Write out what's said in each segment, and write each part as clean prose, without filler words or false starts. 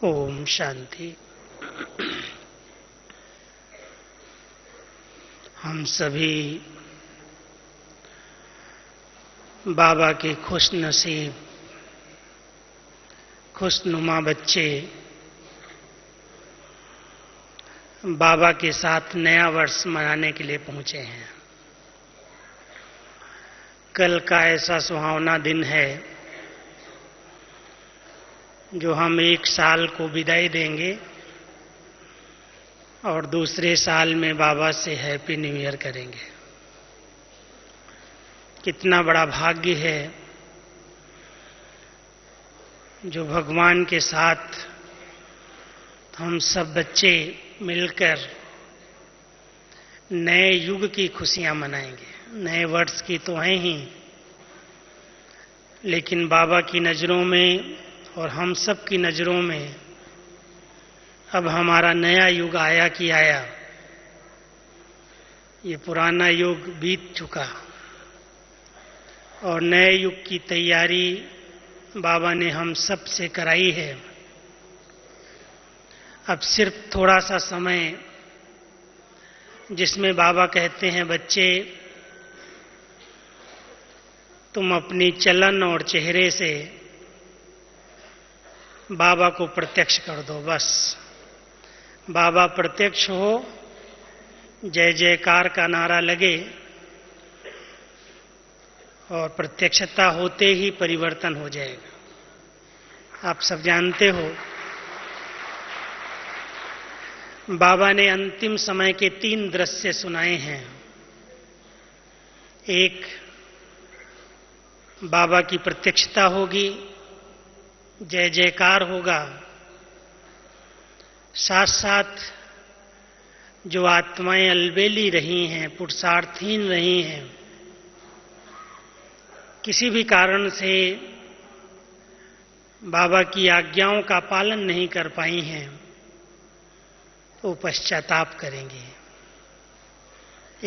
ओम शांति। हम सभी बाबा के खुश नसीब खुशनुमा बच्चे बाबा के साथ नया वर्ष मनाने के लिए पहुंचे हैं। कल का ऐसा सुहावना दिन है जो हम एक साल को विदाई देंगे और दूसरे साल में बाबा से हैप्पी न्यू ईयर करेंगे। कितना बड़ा भाग्य है जो भगवान के साथ हम सब बच्चे मिलकर नए युग की खुशियां मनाएंगे। नए वर्ष की तो हैं ही, लेकिन बाबा की नजरों में और हम सब की नजरों में अब हमारा नया युग आया कि आया। ये पुराना युग बीत चुका और नए युग की तैयारी बाबा ने हम सब से कराई है। अब सिर्फ थोड़ा सा समय जिसमें बाबा कहते हैं, बच्चे तुम अपनी चलन और चेहरे से बाबा को प्रत्यक्ष कर दो। बस बाबा प्रत्यक्ष हो, जय जयकार का नारा लगे और प्रत्यक्षता होते ही परिवर्तन हो जाएगा। आप सब जानते हो बाबा ने अंतिम समय के 3 दृश्य सुनाए हैं। एक, बाबा की प्रत्यक्षता होगी, जय जयकार होगा, साथ साथ जो आत्माएं अलबेली रही हैं, पुरुषार्थहीन रही हैं, किसी भी कारण से बाबा की आज्ञाओं का पालन नहीं कर पाई हैं, तो पश्चाताप करेंगे।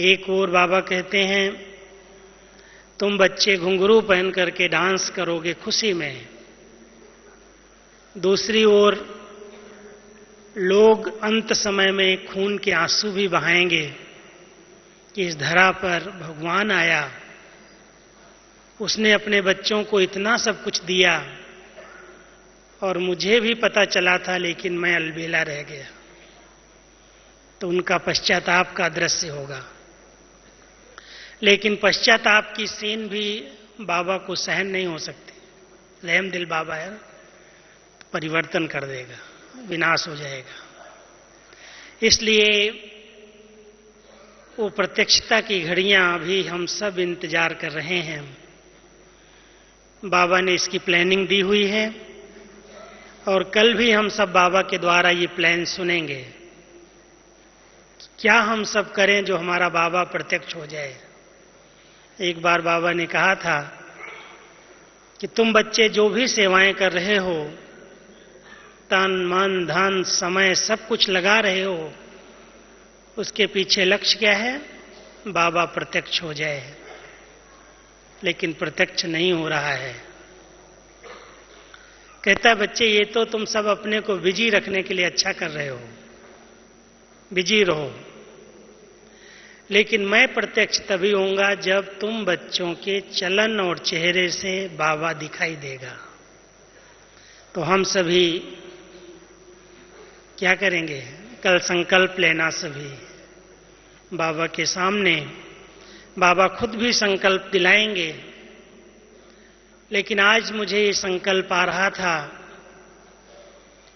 एक और बाबा कहते हैं, तुम बच्चे घुंघरू पहन करके डांस करोगे खुशी में। दूसरी ओर लोग अंत समय में खून के आंसू भी बहाएंगे कि इस धरा पर भगवान आया, उसने अपने बच्चों को इतना सब कुछ दिया और मुझे भी पता चला था, लेकिन मैं अलबेला रह गया। तो उनका पश्चाताप का दृश्य होगा। लेकिन पश्चाताप की सीन भी बाबा को सहन नहीं हो सकती। रहम दिल बाबा है, परिवर्तन कर देगा, विनाश हो जाएगा। इसलिए वो प्रत्यक्षता की घड़ियां अभी हम सब इंतजार कर रहे हैं। बाबा ने इसकी प्लानिंग दी हुई है और कल भी हम सब बाबा के द्वारा ये प्लान सुनेंगे। क्या हम सब करें जो हमारा बाबा प्रत्यक्ष हो जाए। एक बार बाबा ने कहा था कि तुम बच्चे जो भी सेवाएं कर रहे हो, तन मन धन समय सब कुछ लगा रहे हो, उसके पीछे लक्ष्य क्या है? बाबा प्रत्यक्ष हो जाए। लेकिन प्रत्यक्ष नहीं हो रहा है। कहता है, बच्चे ये तो तुम सब अपने को बिजी रखने के लिए अच्छा कर रहे हो, बिजी रहो, लेकिन मैं प्रत्यक्ष तभी होऊंगा जब तुम बच्चों के चलन और चेहरे से बाबा दिखाई देगा। तो हम सभी क्या करेंगे? कल संकल्प लेना सभी बाबा के सामने। बाबा खुद भी संकल्प दिलाएंगे, लेकिन आज मुझे ये संकल्प आ रहा था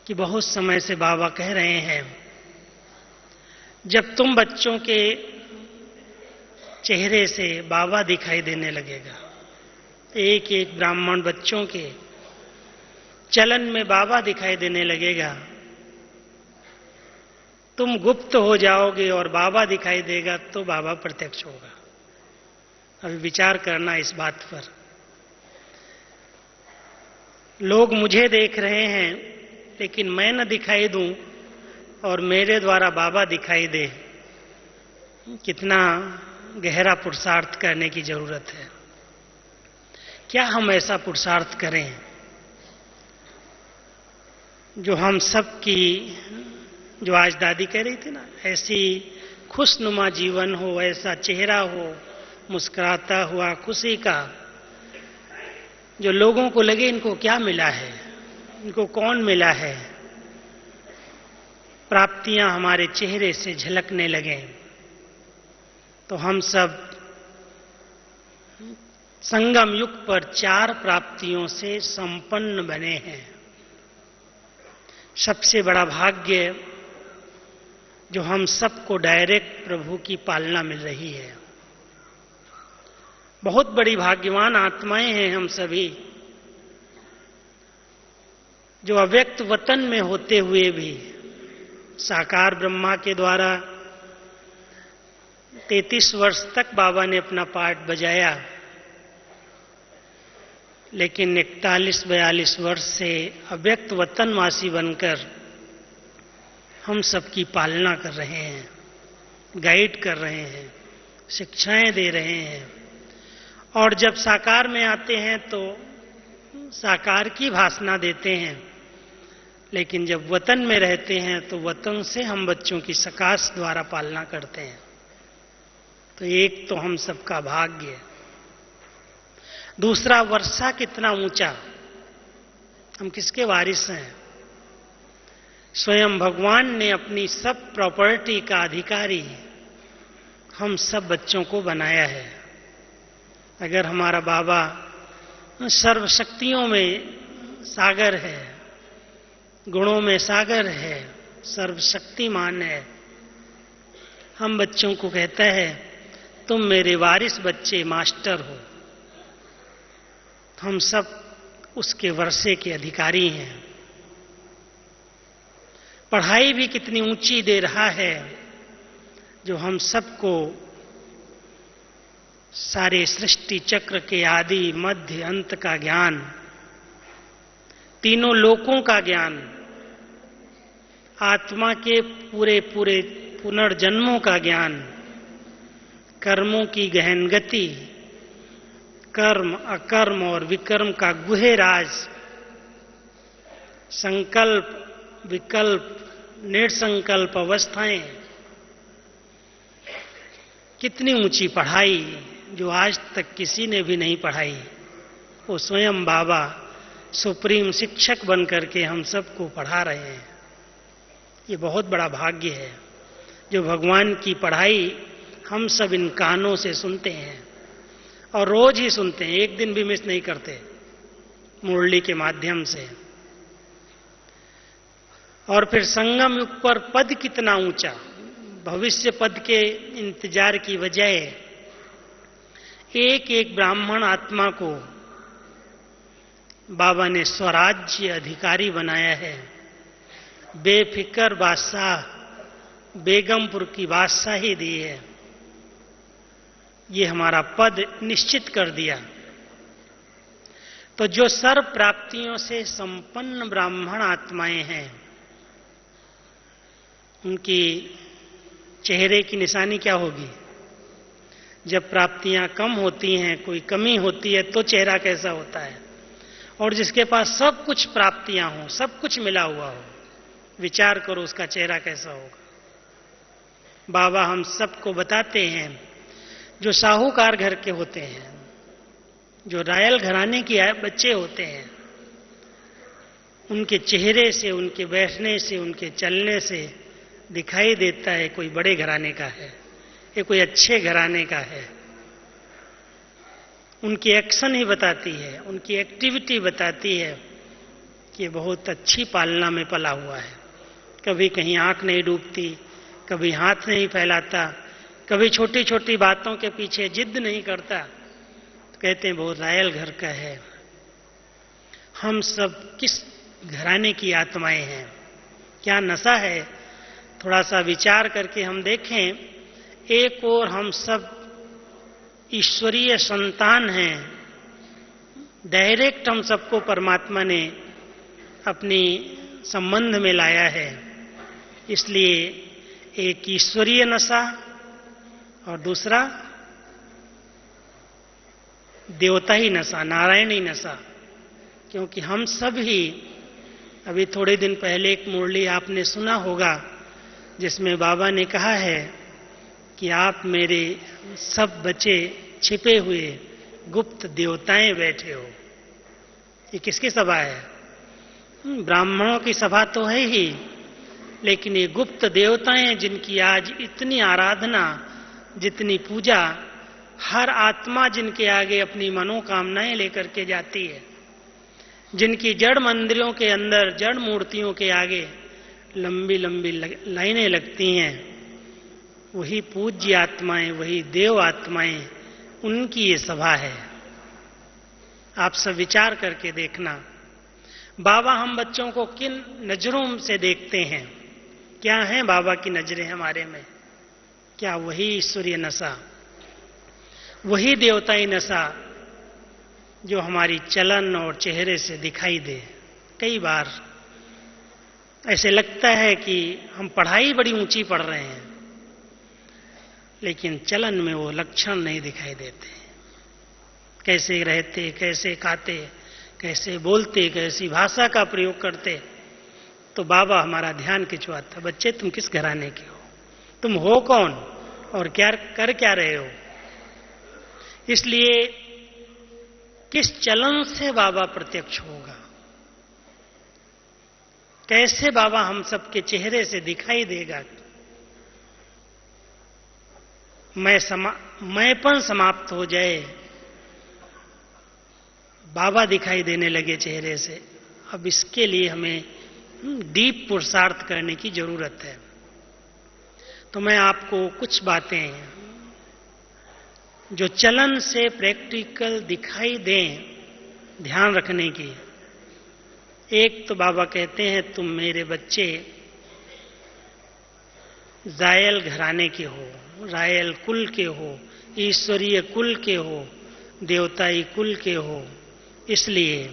कि बहुत समय से बाबा कह रहे हैं, जब तुम बच्चों के चेहरे से बाबा दिखाई देने लगेगा, एक एक ब्राह्मण बच्चों के चलन में बाबा दिखाई देने लगेगा, तुम गुप्त हो जाओगे और बाबा दिखाई देगा, तो बाबा प्रत्यक्ष होगा। अभी विचार करना इस बात पर। लोग मुझे देख रहे हैं, लेकिन मैं न दिखाई दूं और मेरे द्वारा बाबा दिखाई दे, कितना गहरा पुरुषार्थ करने की जरूरत है। क्या हम ऐसा पुरुषार्थ करें? जो हम सब की, जो आज दादी कह रही थी ना, ऐसी खुशनुमा जीवन हो, ऐसा चेहरा हो मुस्कुराता हुआ खुशी का, जो लोगों को लगे इनको क्या मिला है, इनको कौन मिला है, प्राप्तियां हमारे चेहरे से झलकने लगे। तो हम सब संगम युग पर 4 प्राप्तियों से संपन्न बने हैं। सबसे बड़ा भाग्य जो हम सबको डायरेक्ट प्रभु की पालना मिल रही है। बहुत बड़ी भाग्यवान आत्माएं हैं हम सभी, जो अव्यक्त वतन में होते हुए भी साकार ब्रह्मा के द्वारा 33 वर्ष तक बाबा ने अपना पाठ बजाया, लेकिन 41-42 वर्ष से अव्यक्त वतनवासी बनकर हम सबकी पालना कर रहे हैं, गाइड कर रहे हैं, शिक्षाएं दे रहे हैं। और जब साकार में आते हैं तो साकार की भाषणा देते हैं, लेकिन जब वतन में रहते हैं तो वतन से हम बच्चों की सकाश द्वारा पालना करते हैं। तो एक तो हम सबका भाग्य। दूसरा, वर्षा कितना ऊंचा, हम किसके वारिस हैं? स्वयं भगवान ने अपनी सब प्रॉपर्टी का अधिकारी हम सब बच्चों को बनाया है। अगर हमारा बाबा सर्वशक्तियों में सागर है, गुणों में सागर है, सर्वशक्तिमान है, हम बच्चों को कहता है तुम मेरे वारिस बच्चे मास्टर हो। हम सब उसके वर्षे के अधिकारी हैं। पढ़ाई भी कितनी ऊंची दे रहा है, जो हम सबको सारे सृष्टि चक्र के आदि मध्य अंत का ज्ञान, तीनों लोकों का ज्ञान, आत्मा के पूरे पूरे पुनर्जन्मों का ज्ञान, कर्मों की गहन गति, कर्म अकर्म और विकर्म का गुहे राज, संकल्प विकल्प निर्संकल्प अवस्थाएं, कितनी ऊंची पढ़ाई जो आज तक किसी ने भी नहीं पढ़ाई, वो स्वयं बाबा सुप्रीम शिक्षक बनकर के हम सबको पढ़ा रहे हैं। ये बहुत बड़ा भाग्य है जो भगवान की पढ़ाई हम सब इन कानों से सुनते हैं और रोज ही सुनते हैं, एक दिन भी मिस नहीं करते, मुरली के माध्यम से। और फिर संगम युग पर पद कितना ऊंचा, भविष्य पद के इंतजार की बजाय एक एक ब्राह्मण आत्मा को बाबा ने स्वराज्य अधिकारी बनाया है। बेफिक्र बादशाह, बेगमपुर की बादशाही दी है। ये हमारा पद निश्चित कर दिया। तो जो सर्व प्राप्तियों से संपन्न ब्राह्मण आत्माएं हैं, उनकी चेहरे की निशानी क्या होगी? जब प्राप्तियां कम होती हैं, कोई कमी होती है, तो चेहरा कैसा होता है? और जिसके पास सब कुछ प्राप्तियां हों, सब कुछ मिला हुआ हो, विचार करो उसका चेहरा कैसा होगा। बाबा हम सबको बताते हैं, जो साहूकार घर के होते हैं, जो रॉयल घराने के बच्चे होते हैं, उनके चेहरे से, उनके बैठने से, उनके चलने से दिखाई देता है कोई बड़े घराने का है, ये कोई अच्छे घराने का है। उनकी एक्शन ही बताती है, उनकी एक्टिविटी बताती है कि ये बहुत अच्छी पालना में पला हुआ है। कभी कहीं आंख नहीं डूबती, कभी हाथ नहीं फैलाता, कभी छोटी छोटी बातों के पीछे जिद नहीं करता, तो कहते हैं बहुत रॉयल घर का है। हम सब किस घराने की आत्माएं हैं? क्या नशा है? थोड़ा सा विचार करके हम देखें। एक और हम सब ईश्वरीय संतान हैं, डायरेक्ट हम सबको परमात्मा ने अपनी संबंध में लाया है। इसलिए एक ईश्वरीय नशा और दूसरा देवता ही नशा, नारायणी नशा, क्योंकि हम सब ही अभी थोड़े दिन पहले एक मुरली आपने सुना होगा जिसमें बाबा ने कहा है कि आप मेरे सब बचे छिपे हुए गुप्त देवताएं बैठे हो। ये किसकी सभा है? ब्राह्मणों की सभा तो है ही, लेकिन ये गुप्त देवताएं जिनकी आज इतनी आराधना, जितनी पूजा, हर आत्मा जिनके आगे अपनी मनोकामनाएं लेकर के जाती है, जिनकी जड़ मंदिरों के अंदर, जड़ मूर्तियों के आगे लंबी लंबी लाइनें लगती हैं, वही पूज्य आत्माएं, वही देव आत्माएं, उनकी ये सभा है। आप सब विचार करके देखना, बाबा हम बच्चों को किन नजरों से देखते हैं? क्या है बाबा की नजरें हमारे में? क्या वही ईश्वरीय नशा, वही देवताई नशा जो हमारी चलन और चेहरे से दिखाई दे? कई बार ऐसे लगता है कि हम पढ़ाई बड़ी ऊंची पढ़ रहे हैं, लेकिन चलन में वो लक्षण नहीं दिखाई देते। कैसे रहते, कैसे खाते, कैसे बोलते, कैसी भाषा का प्रयोग करते, तो बाबा हमारा ध्यान खिंचवाता, बच्चे तुम किस घराने के हो, तुम हो कौन और क्या कर क्या रहे हो? इसलिए किस चलन से बाबा प्रत्यक्ष होगा, कैसे बाबा हम सबके चेहरे से दिखाई देगा? मैंपन समाप्त हो जाए, बाबा दिखाई देने लगे चेहरे से। अब इसके लिए हमें डीप पुरुषार्थ करने की जरूरत है। तो मैं आपको कुछ बातें जो चलन से प्रैक्टिकल दिखाई दें, ध्यान रखने की। एक तो बाबा कहते हैं तुम मेरे बच्चे रायल घराने के हो, रायल कुल के हो, ईश्वरीय कुल के हो, देवताई कुल के हो। इसलिए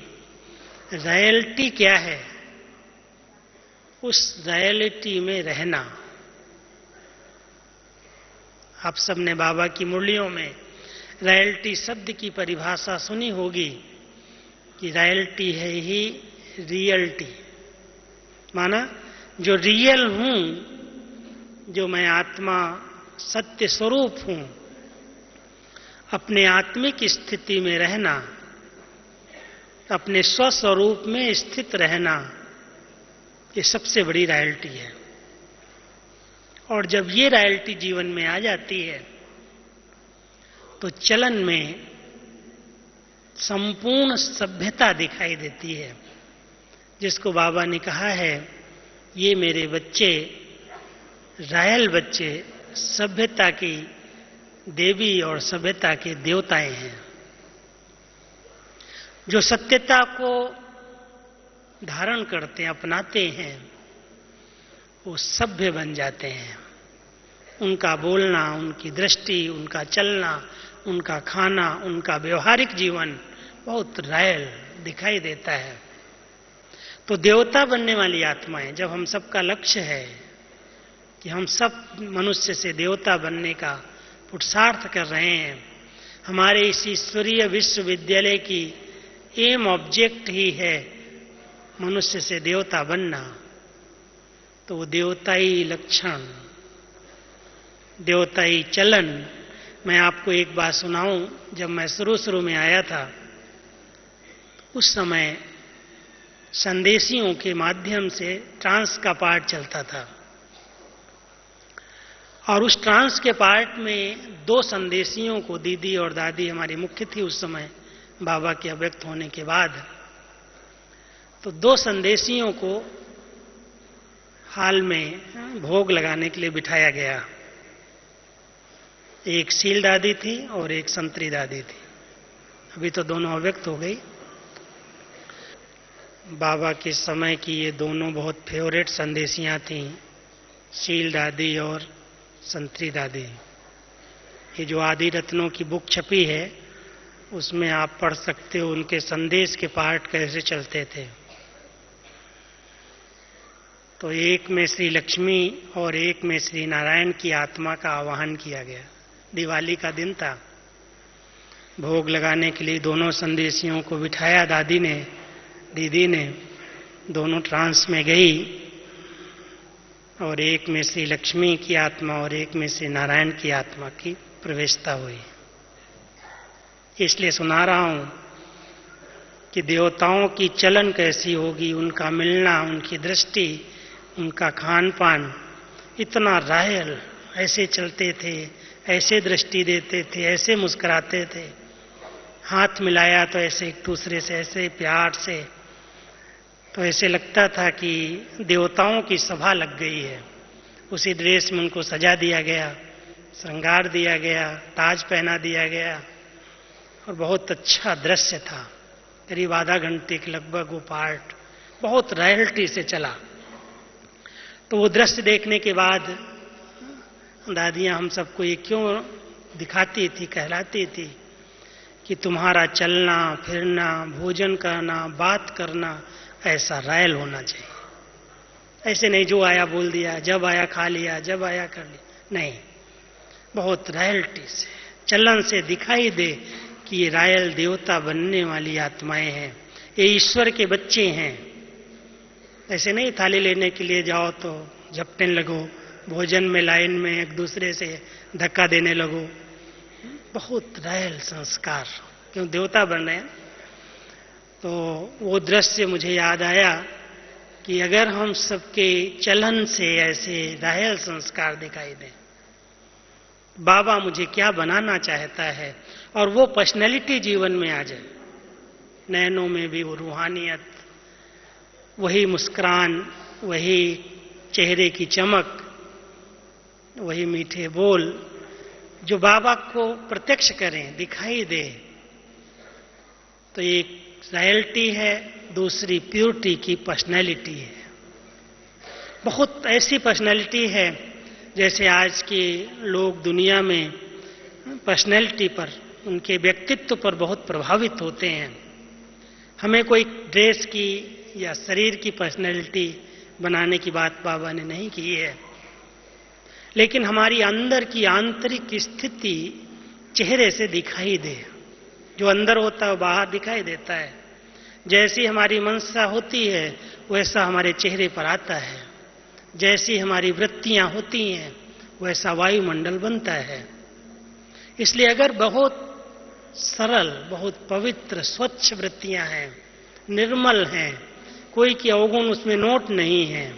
रॉयल्टी क्या है? उस रॉयल्टी में रहना। आप सबने बाबा की मुरलियों में रॉयल्टी शब्द की परिभाषा सुनी होगी कि रॉयल्टी है ही रियल्टी, माना जो रियल हूं, जो मैं आत्मा सत्य स्वरूप हूं, अपने आत्मिक स्थिति में रहना, अपने स्वस्वरूप में स्थित रहना, ये सबसे बड़ी रॉयल्टी है। और जब ये रॉयल्टी जीवन में आ जाती है तो चलन में संपूर्ण सभ्यता दिखाई देती है, जिसको बाबा ने कहा है ये मेरे बच्चे, रॉयल बच्चे, सभ्यता की देवी और सभ्यता के देवताएं हैं। जो सत्यता को धारण करते हैं, अपनाते हैं, वो सभ्य बन जाते हैं। उनका बोलना, उनकी दृष्टि, उनका चलना, उनका खाना, उनका व्यवहारिक जीवन बहुत रॉयल दिखाई देता है। तो देवता बनने वाली आत्माएं, जब हम सबका लक्ष्य है कि हम सब मनुष्य से देवता बनने का पुरुषार्थ कर रहे हैं, हमारे इस ईश्वरीय विश्वविद्यालय की एम ऑब्जेक्ट ही है मनुष्य से देवता बनना, तो वो देवताई लक्षण, देवताई चलन। मैं आपको एक बात सुनाऊं, जब मैं शुरू में आया था उस समय संदेशियों के माध्यम से ट्रांस का पाठ चलता था, और उस ट्रांस के पार्ट में 2 संदेशियों को, दीदी और दादी हमारी मुख्य थी उस समय बाबा के अव्यक्त होने के बाद, तो 2 संदेशियों को हाल में भोग लगाने के लिए बिठाया गया। एक सील दादी थी और एक संतरी दादी थी। अभी तो दोनों अव्यक्त हो गई। बाबा के समय की ये दोनों बहुत फेवरेट संदेशियां थीं, सील दादी और संतरी दादी। ये जो आदि रत्नों की बुक छपी है उसमें आप पढ़ सकते हो उनके संदेश के पार्ट कैसे चलते थे। तो एक में श्री लक्ष्मी और एक में श्री नारायण की आत्मा का आवाहन किया गया। दिवाली का दिन था, भोग लगाने के लिए दोनों संदेशियों को बिठाया दादी ने, दीदी ने, दोनों ट्रांस में गई और एक में श्री लक्ष्मी की आत्मा और एक में श्री नारायण की आत्मा की प्रवेशता हुई। इसलिए सुना रहा हूं कि देवताओं की चलन कैसी होगी, उनका मिलना, उनकी दृष्टि, उनका खान पान इतना रॉयल, ऐसे चलते थे, ऐसे दृष्टि देते थे, ऐसे मुस्कुराते थे, हाथ मिलाया तो ऐसे एक दूसरे से ऐसे प्यार से, तो ऐसे लगता था कि देवताओं की सभा लग गई है। उसी ड्रेस में उनको सजा दिया गया, श्रृंगार दिया गया, ताज पहना दिया गया और बहुत अच्छा दृश्य था। करीब आधा घंटे के लगभग वो पार्ट बहुत रॉयल्टी से चला। तो वो दृश्य देखने के बाद दादियां हम सबको ये क्यों दिखाती थी, कहलाती थी कि तुम्हारा चलना फिरना, भोजन करना, बात करना ऐसा रॉयल होना चाहिए। ऐसे नहीं जो आया बोल दिया, जब आया खा लिया, जब आया कर लिया, नहीं, बहुत रॉयल्टी से, चलन से दिखाई दे कि ये रॉयल देवता बनने वाली आत्माएं हैं, ये ईश्वर के बच्चे हैं। ऐसे नहीं थाली लेने के लिए जाओ तो झपटने लगो, भोजन में लाइन में एक दूसरे से धक्का देने लगो। बहुत रॉयल संस्कार, क्यों देवता बन रहे हैं। तो वो दृश्य मुझे याद आया कि अगर हम सबके चलन से ऐसे रॉयल संस्कार दिखाई दें, बाबा मुझे क्या बनाना चाहता है और वो पर्सनैलिटी जीवन में आ जाए, नैनों में भी वो रूहानियत, वही मुस्कान, वही चेहरे की चमक, वही मीठे बोल, जो बाबा को प्रत्यक्ष करें, दिखाई दे, तो एक रॉयल्टी है, दूसरी प्योरिटी की पर्सनैलिटी है। बहुत ऐसी पर्सनैलिटी है जैसे आज के लोग दुनिया में पर्सनैलिटी पर, उनके व्यक्तित्व पर बहुत प्रभावित होते हैं। हमें कोई ड्रेस की या शरीर की पर्सनैलिटी बनाने की बात बाबा ने नहीं की है, लेकिन हमारी अंदर की आंतरिक स्थिति चेहरे से दिखाई दे। जो अंदर होता है बाहर दिखाई देता है। जैसी हमारी मनसा होती है वैसा हमारे चेहरे पर आता है। जैसी हमारी वृत्तियां होती हैं वैसा वायुमंडल बनता है। इसलिए अगर बहुत सरल, बहुत पवित्र, स्वच्छ वृत्तियां हैं, निर्मल हैं, कोई की अवगुण उसमें नोट नहीं है,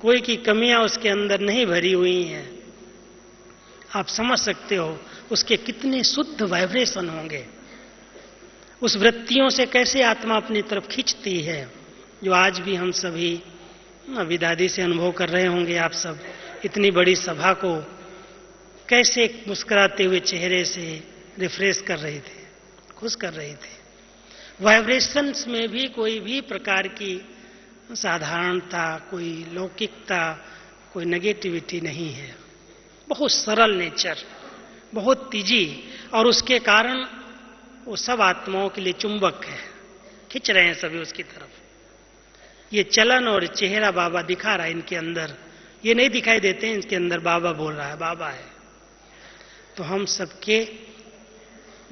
कोई की कमियां उसके अंदर नहीं भरी हुई हैं, आप समझ सकते हो उसके कितने शुद्ध वाइब्रेशन होंगे। उस वृत्तियों से कैसे आत्मा अपनी तरफ खींचती है, जो आज भी हम सभी अभी दादी से अनुभव कर रहे होंगे। आप सब इतनी बड़ी सभा को कैसे मुस्कुराते हुए चेहरे से रिफ्रेश कर रहे थे, खुश कर रहे थे। वाइब्रेशंस में भी कोई भी प्रकार की साधारणता, कोई लौकिकता, कोई नेगेटिविटी नहीं है। बहुत सरल नेचर, बहुत तेजी, और उसके कारण वो सब आत्माओं के लिए चुंबक है, खिंच रहे हैं सभी उसकी तरफ। ये चलन और चेहरा बाबा दिखा रहा है इनके अंदर, ये नहीं दिखाई देते हैं इनके अंदर बाबा बोल रहा है, बाबा है। तो हम सबके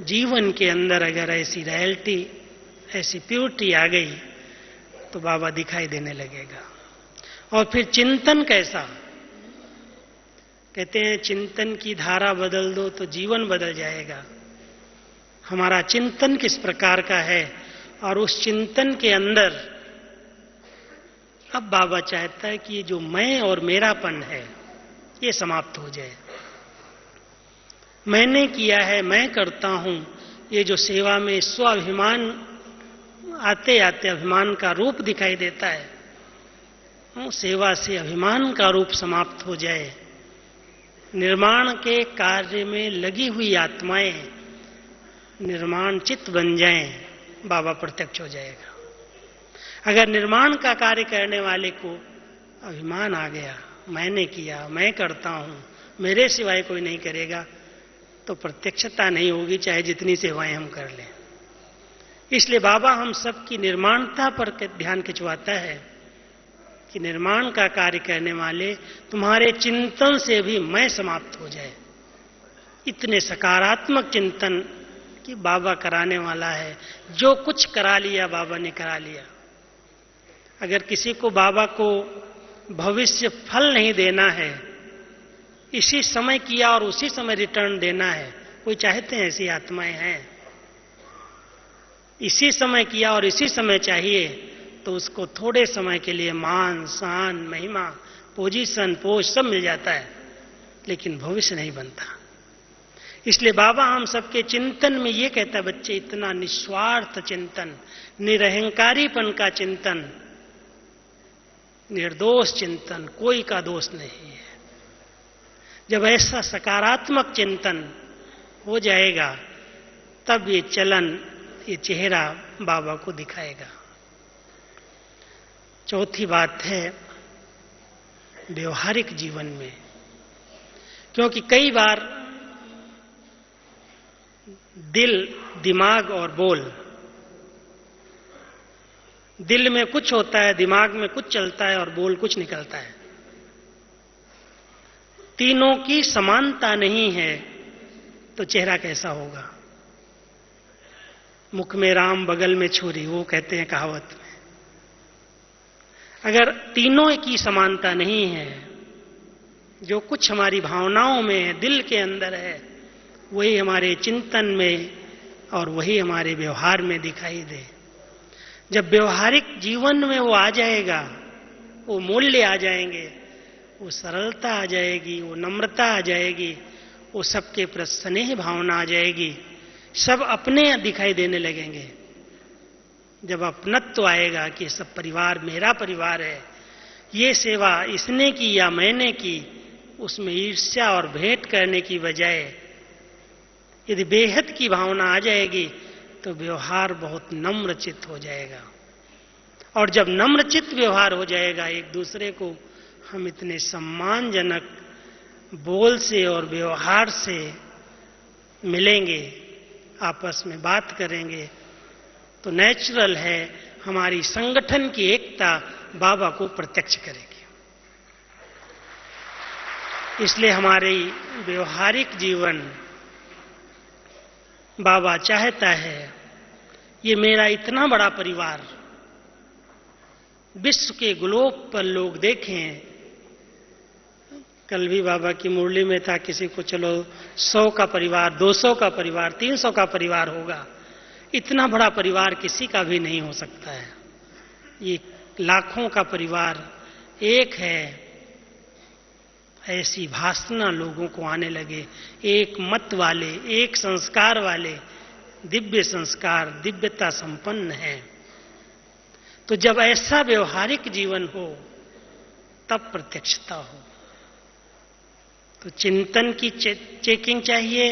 जीवन के अंदर अगर ऐसी रॉयल्टी, ऐसी प्योरिटी आ गई तो बाबा दिखाई देने लगेगा। और फिर चिंतन कैसा, कहते हैं चिंतन की धारा बदल दो तो जीवन बदल जाएगा। हमारा चिंतन किस प्रकार का है और उस चिंतन के अंदर अब बाबा चाहता है कि जो मैं और मेरापन है ये समाप्त हो जाए। मैंने किया है, मैं करता हूं, ये जो सेवा में स्वाभिमान आते आते अभिमान का रूप दिखाई देता है, वो सेवा से अभिमान का रूप समाप्त हो जाए। निर्माण के कार्य में लगी हुई आत्माएं निर्माण चित्त बन जाएं, बाबा प्रत्यक्ष हो जाएगा। अगर निर्माण का कार्य करने वाले को अभिमान आ गया, मैंने किया, मैं करता हूं, मेरे सिवाय कोई नहीं करेगा, तो प्रत्यक्षता नहीं होगी, चाहे जितनी सेवाएं हम कर लें। इसलिए बाबा हम सबकी निर्माणता पर ध्यान खिंचवाता है कि निर्माण का कार्य करने वाले तुम्हारे चिंतन से भी मैं समाप्त हो जाए। इतने सकारात्मक चिंतन कि बाबा कराने वाला है, जो कुछ करा लिया बाबा ने करा लिया। अगर किसी को बाबा को भविष्य फल नहीं देना है, इसी समय किया और उसी समय रिटर्न देना है, कोई चाहते हैं ऐसी आत्माएं हैं? इसी समय किया और इसी समय चाहिए, तो उसको थोड़े समय के लिए मान, शान, महिमा, पोजीशन, पोस्ट सब मिल जाता है, लेकिन भविष्य नहीं बनता। इसलिए बाबा हम सबके चिंतन में ये कहता है, बच्चे इतना निस्वार्थ चिंतन, निरहंकारीपन का चिंतन, निर्दोष चिंतन, कोई का दोष नहीं है। जब ऐसा सकारात्मक चिंतन हो जाएगा, तब ये चलन, ये चेहरा बाबा को दिखाएगा। चौथी बात है व्यवहारिक जीवन में, क्योंकि कई बार दिल, दिमाग और बोल, दिल में कुछ होता है, दिमाग में कुछ चलता है और बोल कुछ निकलता है। तीनों की समानता नहीं है तो चेहरा कैसा होगा? मुख में राम बगल में छुरी, वो कहते हैं कहावत में। अगर तीनों की समानता नहीं है, जो कुछ हमारी भावनाओं में है, दिल के अंदर है, वही हमारे चिंतन में और वही हमारे व्यवहार में दिखाई दे। जब व्यवहारिक जीवन में वो आ जाएगा, वो मूल्य आ जाएंगे, वो सरलता आ जाएगी, वो नम्रता आ जाएगी, वो सबके प्रति स्नेह भावना आ जाएगी, सब अपने दिखाई देने लगेंगे। जब अपनत्व आएगा कि सब परिवार मेरा परिवार है, ये सेवा इसने की या मैंने की, उसमें ईर्ष्या और भेंट करने की बजाय यदि बेहद की भावना आ जाएगी, तो व्यवहार बहुत नम्रचित्त हो जाएगा। और जब नम्रचित्त व्यवहार हो जाएगा, एक दूसरे को हम इतने सम्मानजनक बोल से और व्यवहार से मिलेंगे, आपस में बात करेंगे, तो नेचुरल है हमारी संगठन की एकता बाबा को प्रत्यक्ष करेगी। इसलिए हमारी व्यवहारिक जीवन, बाबा चाहता है ये मेरा इतना बड़ा परिवार विश्व के ग्लोब पर लोग देखें। कल भी बाबा की मुरली में था, किसी को चलो 100 का परिवार, 200 का परिवार, 300 का परिवार होगा, इतना बड़ा परिवार किसी का भी नहीं हो सकता है। ये लाखों का परिवार एक है, ऐसी भासना लोगों को आने लगे, एक मत वाले, एक संस्कार वाले, दिव्य संस्कार, दिव्यता संपन्न है। तो जब ऐसा व्यवहारिक जीवन हो, तब प्रत्यक्षता हो। तो चिंतन की चेकिंग चाहिए,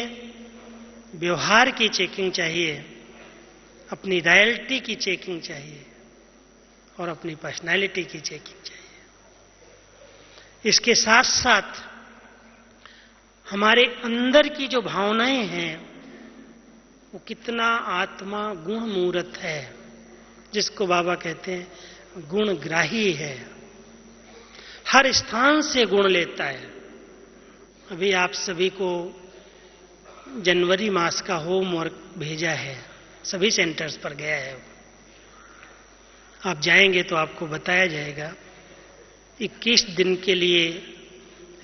व्यवहार की चेकिंग चाहिए, अपनी रॉयल्टी की चेकिंग चाहिए और अपनी पर्सनैलिटी की चेकिंग चाहिए। इसके साथ साथ हमारे अंदर की जो भावनाएं हैं, वो कितना आत्मा गुण मूर्त है, जिसको बाबा कहते हैं गुणग्राही है, हर स्थान से गुण लेता है। अभी आप सभी को जनवरी मास का होमवर्क भेजा है, सभी सेंटर्स पर गया है। आप जाएंगे तो आपको बताया जाएगा 21 दिन के लिए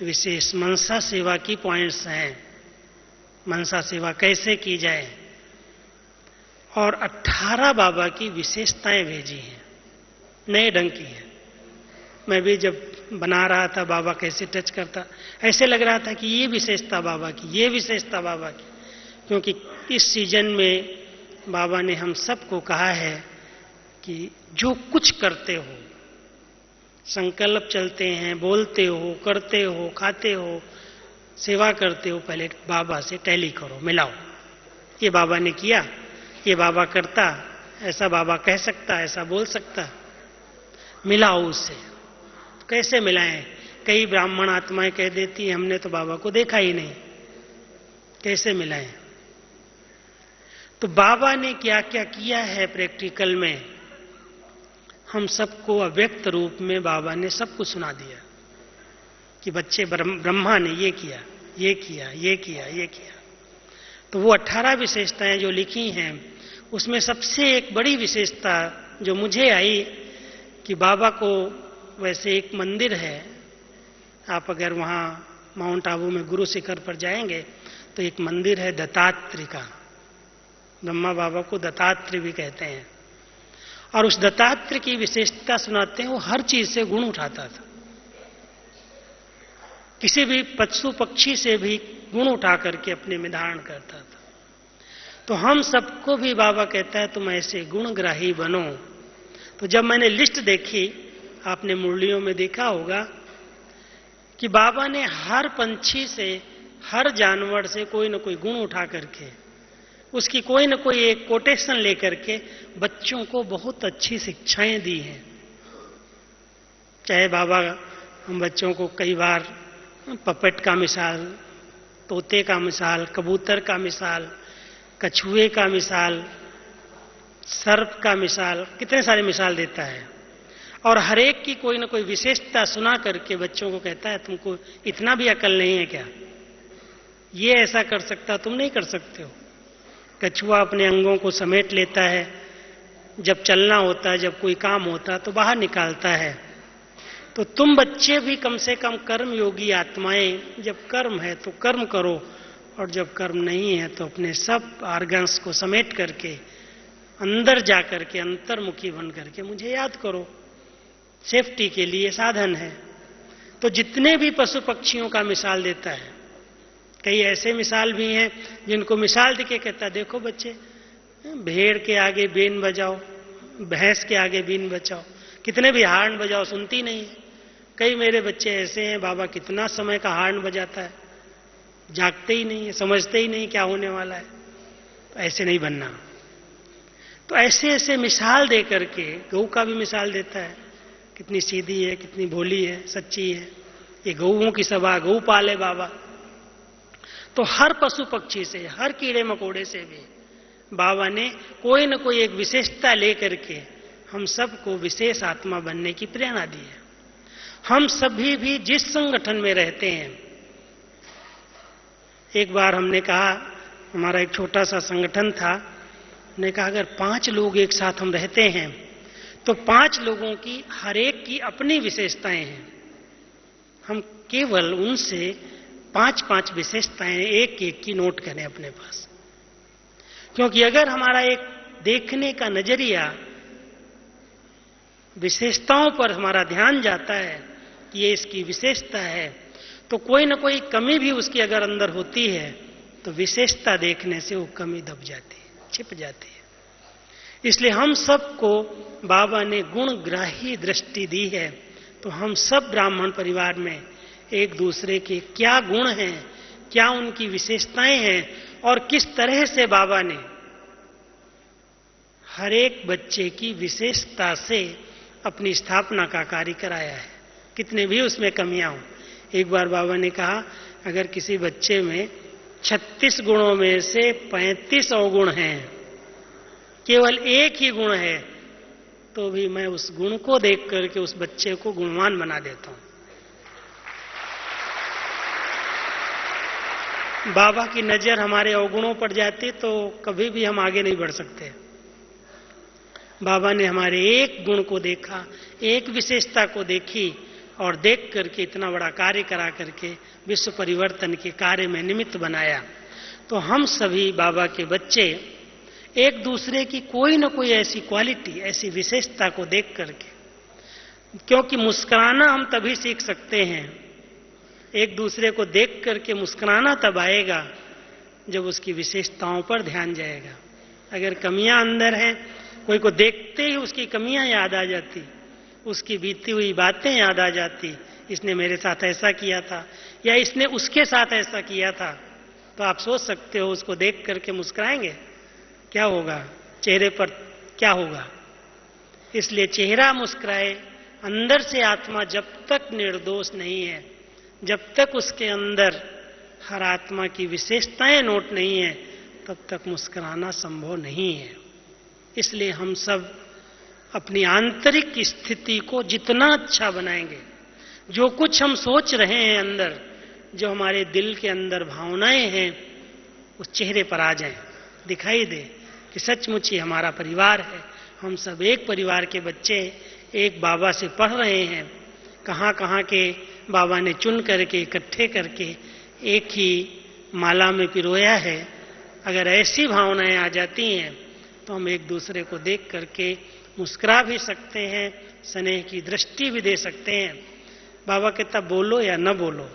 विशेष मनसा सेवा की पॉइंट्स हैं, मनसा सेवा कैसे की जाए, और 18 बाबा की विशेषताएं भेजी हैं, नए ढंग की हैं। मैं भी जब बना रहा था, बाबा कैसे टच करता, ऐसे लग रहा था कि ये विशेषता बाबा की, ये विशेषता बाबा की, क्योंकि इस सीजन में बाबा ने हम सबको कहा है कि जो कुछ करते हो, संकल्प चलते हैं, बोलते हो, करते हो, खाते हो, सेवा करते हो, पहले बाबा से टैली करो, मिलाओ। ये बाबा ने किया, ये बाबा करता, ऐसा बाबा कह सकता, ऐसा बोल सकता, मिलाओ उससे। तो कैसे मिलाएं? कई ब्राह्मण आत्माएं कह देती हैं हमने तो बाबा को देखा ही नहीं, कैसे मिलाएं? तो बाबा ने क्या क्या किया है प्रैक्टिकल में, हम सबको अव्यक्त रूप में बाबा ने सब कुछ सुना दिया कि बच्चे ब्रह्मा ने ये किया, ये किया, ये किया, ये किया। तो वो 18 विशेषताएं जो लिखी हैं, उसमें सबसे एक बड़ी विशेषता जो मुझे आई कि कि बाबा को वैसे एक मंदिर है, आप अगर वहाँ माउंट आबू में गुरु शिखर पर जाएंगे तो एक मंदिर है दत्तात्रेय का। ब्रह्मा बाबा को दत्तात्रेय भी कहते हैं। और उस दत्तात्रेय की विशेषता सुनाते हैं, वो हर चीज से गुण उठाता था। किसी भी पशु पक्षी से भी गुण उठा करके अपने में धारण करता था। तो हम सबको भी बाबा कहता है तुम ऐसे गुणग्राही बनो। तो जब मैंने लिस्ट देखी, आपने मुरलियों में देखा होगा कि बाबा ने हर पंछी से, हर जानवर से कोई न कोई गुण उठा करके, उसकी कोई न कोई एक कोटेशन लेकर के बच्चों को बहुत अच्छी शिक्षाएं दी हैं। चाहे बाबा हम बच्चों को कई बार पपेट का मिसाल, तोते का मिसाल, कबूतर का मिसाल, कछुए का मिसाल, सर्प का मिसाल, कितने सारे मिसाल देता है। और हर एक की कोई ना कोई विशेषता सुना करके बच्चों को कहता है तुमको इतना भी अकल नहीं है क्या, ये ऐसा कर सकता तुम नहीं कर सकते हो। कछुआ अपने अंगों को समेट लेता है, जब चलना होता है, जब कोई काम होता है तो बाहर निकालता है। तो तुम बच्चे भी कम से कम कर्म योगी आत्माएं, जब कर्म है तो कर्म करो, और जब कर्म नहीं है तो अपने सब आर्गन्स को समेट करके अंदर जा करके अंतर्मुखी बन करके मुझे याद करो। सेफ्टी के लिए साधन है। तो जितने भी पशु पक्षियों का मिसाल देता है, कई ऐसे मिसाल भी हैं जिनको मिसाल देके कहता है देखो बच्चे, भेड़ के आगे बीन बजाओ, भैंस के आगे बीन बजाओ, कितने भी हार्न बजाओ सुनती नहीं है। कई मेरे बच्चे ऐसे हैं, बाबा कितना समय का हार्न बजाता है, जागते ही नहीं है, समझते ही नहीं क्या होने वाला है। तो ऐसे नहीं बनना। तो ऐसे ऐसे मिसाल दे करके, गऊ का भी मिसाल देता है, कितनी सीधी है, कितनी भोली है, सच्ची है, ये गऊओं की सभा, गऊ पाले बाबा। तो हर पशु पक्षी से, हर कीड़े मकोड़े से भी बाबा ने कोई न कोई एक विशेषता लेकर के हम सबको विशेष आत्मा बनने की प्रेरणा दी है। हम सभी भी जिस संगठन में रहते हैं, एक बार हमने कहा, हमारा एक छोटा सा संगठन था, हमने कहा अगर 5 लोग एक साथ हम रहते हैं तो 5 लोगों की हर एक की अपनी विशेषताएं हैं। हम केवल उनसे 5-5 विशेषताएं एक एक की नोट करें अपने पास। क्योंकि अगर हमारा एक देखने का नजरिया विशेषताओं पर हमारा ध्यान जाता है कि ये इसकी विशेषता है, तो कोई ना कोई कमी भी उसकी अगर अंदर होती है तो विशेषता देखने से वो कमी दब जाती है, छिप जाती है। इसलिए हम सबको बाबा ने गुणग्राही दृष्टि दी है। तो हम सब ब्राह्मण परिवार में एक दूसरे के क्या गुण हैं, क्या उनकी विशेषताएं हैं, और किस तरह से बाबा ने हर एक बच्चे की विशेषता से अपनी स्थापना का कार्य कराया है, कितने भी उसमें कमियां हों। एक बार बाबा ने कहा अगर किसी बच्चे में 36 गुणों में से 35 अवगुण हैं, केवल एक ही गुण है, तो भी मैं उस गुण को देख करके उस बच्चे को गुणवान बना देता हूं। बाबा की नजर हमारे अवगुणों पर जाती तो कभी भी हम आगे नहीं बढ़ सकते। बाबा ने हमारे एक गुण को देखा, एक विशेषता को देखी, और देख करके इतना बड़ा कार्य करा करके विश्व परिवर्तन के कार्य में निमित्त बनाया। तो हम सभी बाबा के बच्चे एक दूसरे की कोई न कोई ऐसी क्वालिटी, ऐसी विशेषता को देख करके, क्योंकि मुस्कुराना हम तभी सीख सकते हैं, एक दूसरे को देख करके मुस्कुराना तब आएगा जब उसकी विशेषताओं पर ध्यान जाएगा। अगर कमियां अंदर हैं, कोई को देखते ही उसकी कमियां याद आ जाती, उसकी बीती हुई बातें याद आ जाती, इसने मेरे साथ ऐसा किया था या इसने उसके साथ ऐसा किया था, तो आप सोच सकते हो उसको देख करके मुस्कुराएंगे, क्या होगा चेहरे पर, क्या होगा। इसलिए चेहरा मुस्कुराए, अंदर से आत्मा जब तक निर्दोष नहीं है, जब तक उसके अंदर हर आत्मा की विशेषताएं नोट नहीं है, तब तक मुस्कुराना संभव नहीं है। इसलिए हम सब अपनी आंतरिक स्थिति को जितना अच्छा बनाएंगे, जो कुछ हम सोच रहे हैं अंदर, जो हमारे दिल के अंदर भावनाएं हैं, उस चेहरे पर आ जाएं, दिखाई दे कि सचमुच ही हमारा परिवार है, हम सब एक परिवार के बच्चे, एक बाबा से पढ़ रहे हैं, कहाँ कहाँ के बाबा ने चुन करके इकट्ठे करके एक ही माला में पिरोया है। अगर ऐसी भावनाएं आ जाती हैं तो हम एक दूसरे को देख करके मुस्कुरा भी सकते हैं, स्नेह की दृष्टि भी दे सकते हैं। बाबा कहता बोलो या न बोलो,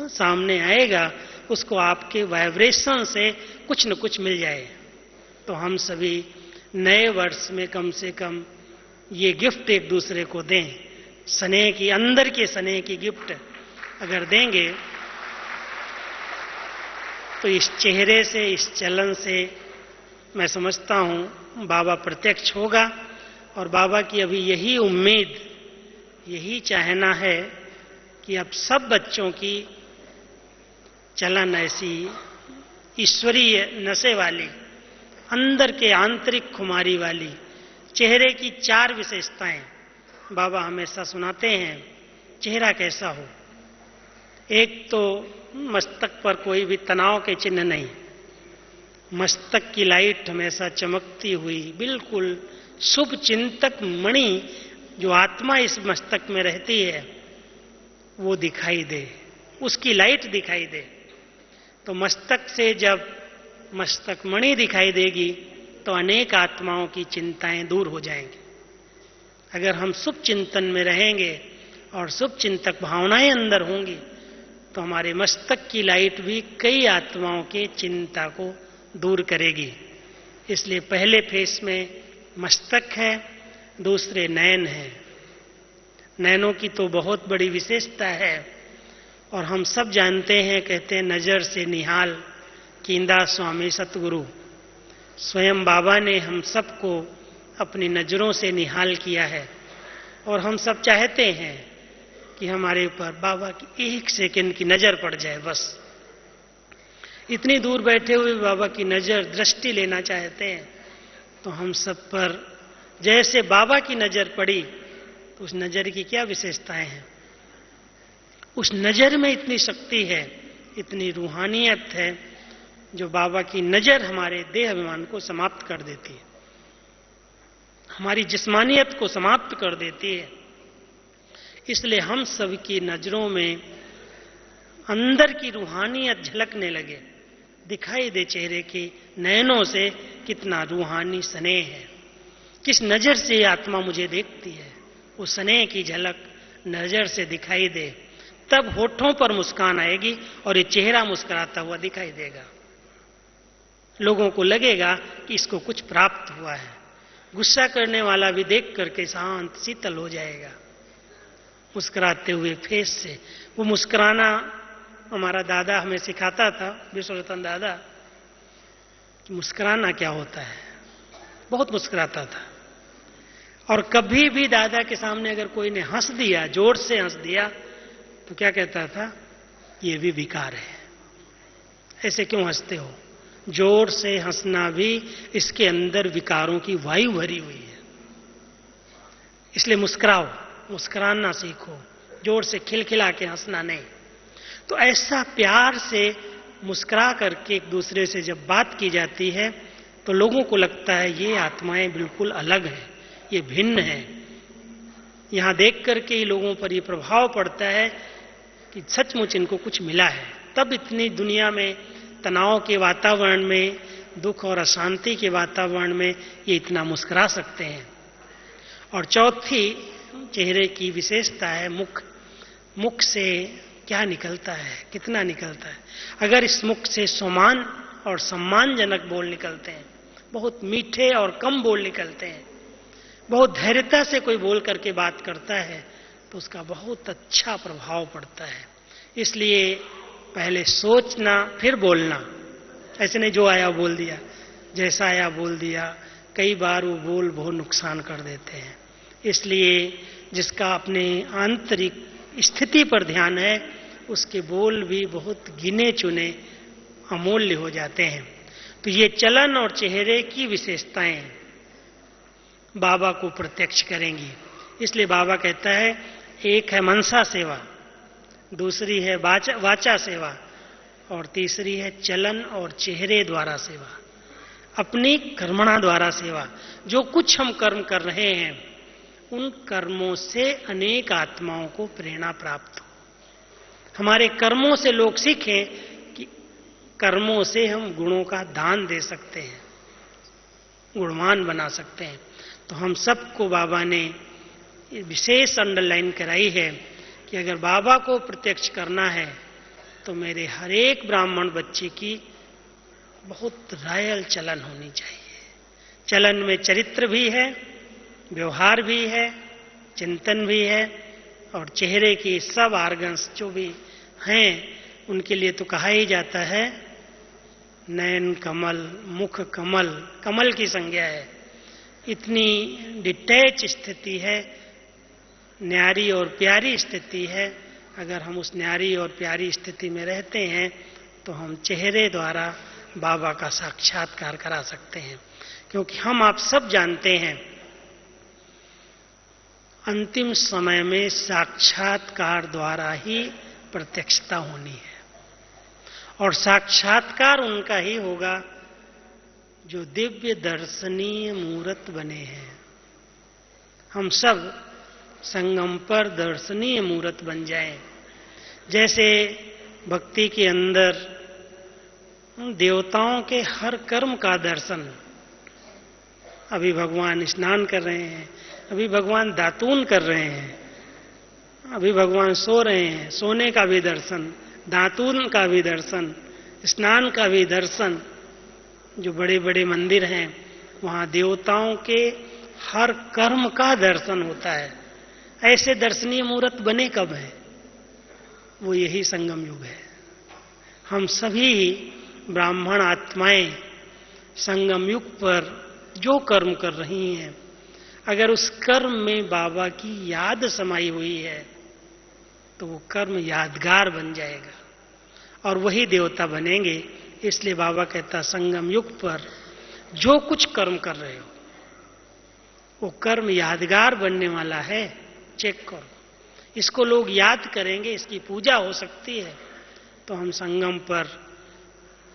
सामने आएगा, उसको आपके वाइब्रेशन से कुछ न कुछ मिल जाए। तो हम सभी नए वर्ष में कम से कम ये गिफ्ट एक दूसरे को दें, स्नेह की, अंदर के स्नेह की गिफ्ट अगर देंगे तो इस चेहरे से, इस चलन से मैं समझता हूं बाबा प्रत्यक्ष होगा। और बाबा की अभी यही उम्मीद, यही चाहना है कि अब सब बच्चों की चलन ऐसी ईश्वरीय नशे वाली, अंदर के आंतरिक खुमारी वाली, चेहरे की 4 विशेषताएं बाबा हमेशा सुनाते हैं। चेहरा कैसा हो, एक तो मस्तक पर कोई भी तनाव के चिन्ह नहीं, मस्तक की लाइट हमेशा चमकती हुई, बिल्कुल शुभ चिंतक मणि जो आत्मा इस मस्तक में रहती है वो दिखाई दे, उसकी लाइट दिखाई दे। तो मस्तक से जब मस्तक मणि दिखाई देगी तो अनेक आत्माओं की चिंताएं दूर हो जाएंगी। अगर हम शुभ चिंतन में रहेंगे और शुभ चिंतक भावनाएं अंदर होंगी तो हमारे मस्तक की लाइट भी कई आत्माओं के चिंता को दूर करेगी। इसलिए पहले फेस में मस्तक है, दूसरे नयन है। नयनों की तो बहुत बड़ी विशेषता है और हम सब जानते हैं, कहते हैं नजर से निहाल कींदा स्वामी सतगुरु। स्वयं बाबा ने हम सबको अपनी नजरों से निहाल किया है और हम सब चाहते हैं कि हमारे ऊपर बाबा की 1 सेकंड की नजर पड़ जाए। बस इतनी दूर बैठे हुए बाबा की नजर, दृष्टि लेना चाहते हैं। तो हम सब पर जैसे बाबा की नजर पड़ी तो उस नजर की क्या विशेषताएं हैं, उस नजर में इतनी शक्ति है, इतनी रूहानियत है जो बाबा की नजर हमारे देह अभिमान को समाप्त कर देती है, हमारी जिस्मानियत को समाप्त कर देती है। इसलिए हम सब की नजरों में अंदर की रूहानियत झलकने लगे, दिखाई दे चेहरे के नयनों से कितना रूहानी स्नेह है, किस नजर से आत्मा मुझे देखती है, उस स्नेह की झलक नजर से दिखाई दे, तब होठों पर मुस्कान आएगी और ये चेहरा मुस्कुराता हुआ दिखाई देगा। लोगों को लगेगा कि इसको कुछ प्राप्त हुआ है। गुस्सा करने वाला भी देख करके शांत शीतल हो जाएगा मुस्कुराते हुए फेस से। वो मुस्कुराना हमारा दादा हमें सिखाता था, विश्वरतन दादा, कि मुस्कुराना क्या होता है। बहुत मुस्कुराता था और कभी भी दादा के सामने अगर कोई ने हंस दिया, जोर से हंस दिया, तो क्या कहता था, ये भी विकार है, ऐसे क्यों हंसते हो। जोर से हंसना भी इसके अंदर विकारों की वायु भरी हुई है। इसलिए मुस्कुराओ, मुस्कुराना सीखो, जोर से खिलखिला के हंसना नहीं। तो ऐसा प्यार से मुस्कुरा करके एक दूसरे से जब बात की जाती है तो लोगों को लगता है ये आत्माएं बिल्कुल अलग हैं, ये भिन्न हैं। यहां देख करके ही लोगों पर ये प्रभाव पड़ता है कि सचमुच इनको कुछ मिला है। तब इतनी दुनिया में तनाव के वातावरण में, दुख और अशांति के वातावरण में ये इतना मुस्कुरा सकते हैं। और चौथी चेहरे की विशेषता है मुख। मुख से क्या निकलता है, कितना निकलता है। अगर इस मुख से सम्मान और सम्मानजनक बोल निकलते हैं, बहुत मीठे और कम बोल निकलते हैं, बहुत धैर्यता से कोई बोल करके बात करता है तो उसका बहुत अच्छा प्रभाव पड़ता है। इसलिए पहले सोचना फिर बोलना, ऐसे नहीं जो आया बोल दिया, जैसा आया बोल दिया। कई बार वो बोल बहुत नुकसान कर देते हैं। इसलिए जिसका अपने आंतरिक स्थिति पर ध्यान है उसके बोल भी बहुत गिने चुने अमूल्य हो जाते हैं। तो ये चलन और चेहरे की विशेषताएं बाबा को प्रत्यक्ष करेंगी। इसलिए बाबा कहता है, एक है मनसा सेवा, दूसरी है वाचा सेवा और तीसरी है चलन और चेहरे द्वारा सेवा, अपनी कर्मणा द्वारा सेवा। जो कुछ हम कर्म कर रहे हैं उन कर्मों से अनेक आत्माओं को प्रेरणा प्राप्त हो। हमारे कर्मों से लोग सीखें कि कर्मों से हम गुणों का दान दे सकते हैं, गुणवान बना सकते हैं। तो हम सबको बाबा ने विशेष अंडरलाइन कराई है कि अगर बाबा को प्रत्यक्ष करना है तो मेरे हर एक ब्राह्मण बच्चे की बहुत रॉयल चलन होनी चाहिए। चलन में चरित्र भी है, व्यवहार भी है, चिंतन भी है, और चेहरे की सब आर्गन्स जो भी हैं उनके लिए तो कहा ही जाता है नयन कमल, मुख कमल, कमल की संज्ञा है। इतनी डिटैच स्थिति है, न्यारी और प्यारी स्थिति है। अगर हम उस न्यारी और प्यारी स्थिति में रहते हैं तो हम चेहरे द्वारा बाबा का साक्षात्कार करा सकते हैं। क्योंकि हम आप सब जानते हैं अंतिम समय में साक्षात्कार द्वारा ही प्रत्यक्षता होनी है, और साक्षात्कार उनका ही होगा जो दिव्य दर्शनीय मूर्त बने हैं। हम सब संगम पर दर्शनीय मूर्त बन जाएं। जैसे भक्ति के अंदर देवताओं के हर कर्म का दर्शन, अभी भगवान स्नान कर रहे हैं, अभी भगवान दातून कर रहे हैं, अभी भगवान सो रहे हैं, सोने का भी दर्शन, दातून का भी दर्शन, स्नान का भी दर्शन। जो बड़े बड़े मंदिर हैं वहां देवताओं के हर कर्म का दर्शन होता है। ऐसे दर्शनीय मूर्त बने कब है? वो यही संगम युग है। हम सभी ब्राह्मण आत्माएं संगम युग पर जो कर्म कर रही हैं, अगर उस कर्म में बाबा की याद समाई हुई है तो वो कर्म यादगार बन जाएगा और वही देवता बनेंगे। इसलिए बाबा कहता संगम युग पर जो कुछ कर्म कर रहे हो वो कर्म यादगार बनने वाला है, चेक करो। इसको लोग याद करेंगे, इसकी पूजा हो सकती है। तो हम संगम पर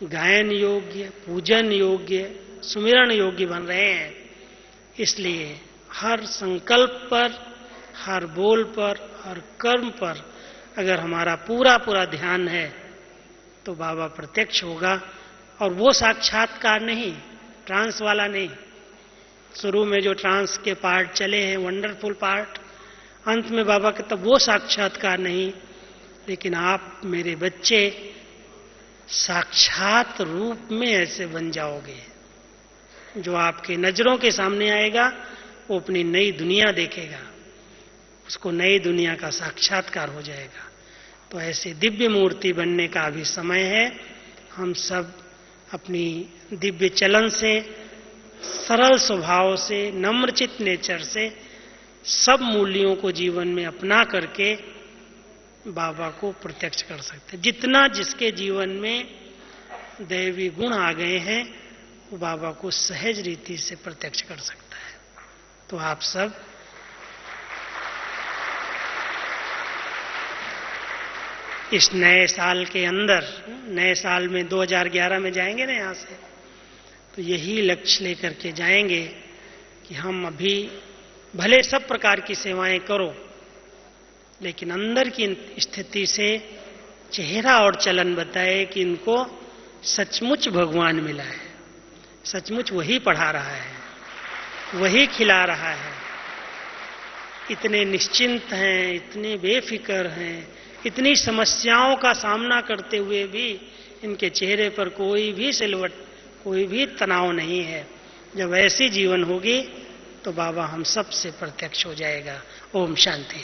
गायन योग्य, पूजन योग्य, सुमिरन योग्य बन रहे हैं। इसलिए हर संकल्प पर, हर बोल पर, हर कर्म पर अगर हमारा पूरा पूरा ध्यान है तो बाबा प्रत्यक्ष होगा। और वो साक्षात्कार नहीं, ट्रांस वाला नहीं। शुरू में जो ट्रांस के पार्ट चले हैं, वंडरफुल पार्ट, अंत में बाबा कहता वो साक्षात्कार नहीं, लेकिन आप मेरे बच्चे साक्षात रूप में ऐसे बन जाओगे। जो आपके नजरों के सामने आएगा वो अपनी नई दुनिया देखेगा, उसको नई दुनिया का साक्षात्कार हो जाएगा। तो ऐसे दिव्य मूर्ति बनने का अभी समय है। हम सब अपनी दिव्य चलन से, सरल स्वभाव से, नम्रचित नेचर से सब मूल्यों को जीवन में अपना करके बाबा को प्रत्यक्ष कर सकते हैं। जितना जिसके जीवन में दैवी गुण आ गए हैं वो बाबा को सहज रीति से प्रत्यक्ष कर सकता है। तो आप सब इस नए साल के अंदर, नए साल में 2011 में जाएंगे ना यहाँ से, तो यही लक्ष्य लेकर के जाएंगे कि हम अभी भले सब प्रकार की सेवाएं करो, लेकिन अंदर की स्थिति से चेहरा और चलन बताए कि इनको सचमुच भगवान मिला है, सचमुच वही पढ़ा रहा है, वही खिला रहा है। इतने निश्चिंत हैं, इतने बेफिक्र हैं, इतनी समस्याओं का सामना करते हुए भी इनके चेहरे पर कोई भी सिलवट, कोई भी तनाव नहीं है। जब ऐसी जीवन होगी तो बाबा हम सब से प्रत्यक्ष हो जाएगा। ओम शांति।